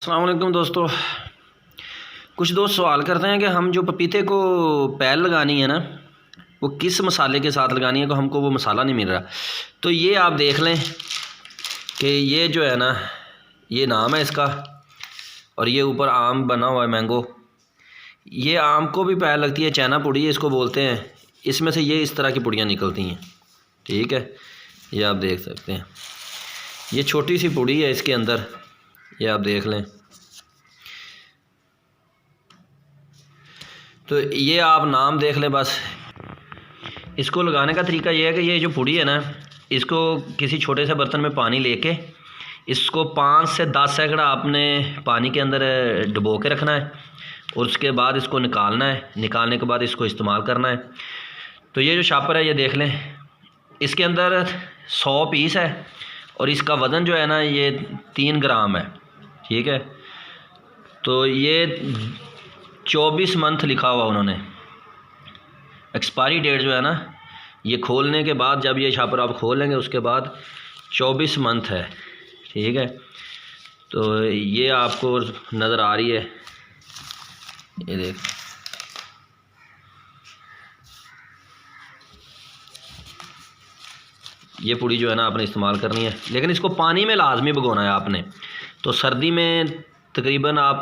अस्सलाम वालेकुम दोस्तों। कुछ दोस्त सवाल करते हैं कि हम जो पपीते को पैल लगानी है ना, वो किस मसाले के साथ लगानी है, तो हमको वो मसाला नहीं मिल रहा। तो ये आप देख लें कि ये जो है ना, ये नाम है इसका, और ये ऊपर आम बना हुआ है, मैंगो। ये आम को भी पैल लगती है, चाइना पुड़ी इसको बोलते हैं। इसमें से ये इस तरह की पुड़ियाँ निकलती हैं, ठीक है। ये आप देख सकते हैं, ये छोटी सी पुड़ी है इसके अंदर, ये आप देख लें। तो ये आप नाम देख लें बस। इसको लगाने का तरीका ये है कि ये जो पुड़ी है ना, इसको किसी छोटे से बर्तन में पानी लेके इसको 5 से 10 सेकंड आपने पानी के अंदर डुबो के रखना है, और उसके बाद इसको निकालना है। निकालने के बाद इसको इस्तेमाल करना है। तो ये जो शापर है, ये देख लें, इसके अंदर 100 पीस है, और इसका वज़न जो है ना, ये 3 ग्राम है, ठीक है। तो ये 24 मंथ लिखा हुआ उन्होंने। एक्सपायरी डेट जो है ना, ये खोलने के बाद, जब ये छापर आप खोल लेंगे उसके बाद 24 मंथ है, ठीक है। तो ये आपको नज़र आ रही है, ये देख। ये पूड़ी जो है ना आपने इस्तेमाल करनी है, लेकिन इसको पानी में लाजमी भिगोना है आपने। तो सर्दी में तकरीबन आप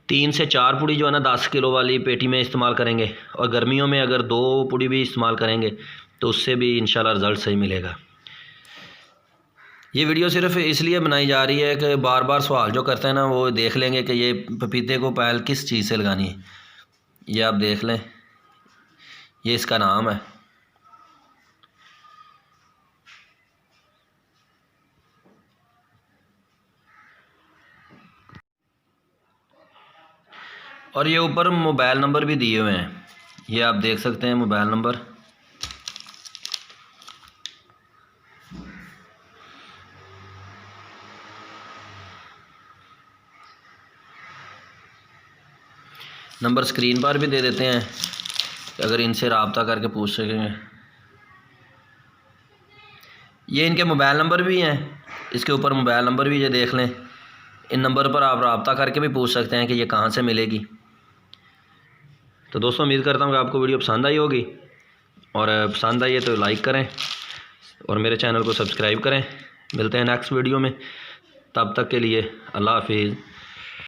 3 से 4 पुड़ी जो है ना 10 किलो वाली पेटी में इस्तेमाल करेंगे, और गर्मियों में अगर 2 पुड़ी भी इस्तेमाल करेंगे तो उससे भी इंशाल्लाह रिज़ल्ट सही मिलेगा। ये वीडियो सिर्फ इसलिए बनाई जा रही है कि बार बार सवाल जो करते हैं ना, वो देख लेंगे कि ये पपीते को पैल किस चीज़ से लगानी है। ये आप देख लें, ये इसका नाम है। और ये ऊपर मोबाइल नंबर भी दिए हुए हैं, ये आप देख सकते हैं मोबाइल नंबर। नंबर स्क्रीन पर भी दे देते हैं, अगर इनसे रब्ता करके पूछ सकेंगे। ये इनके मोबाइल नंबर भी हैं, इसके ऊपर मोबाइल नंबर भी ये देख लें। इन नंबर पर आप रब्ता करके भी पूछ सकते हैं कि ये कहाँ से मिलेगी। तो दोस्तों, उम्मीद करता हूँ कि आपको वीडियो पसंद आई होगी, और पसंद आई है तो लाइक करें और मेरे चैनल को सब्सक्राइब करें। मिलते हैं नेक्स्ट वीडियो में, तब तक के लिए अल्लाह हाफिज़।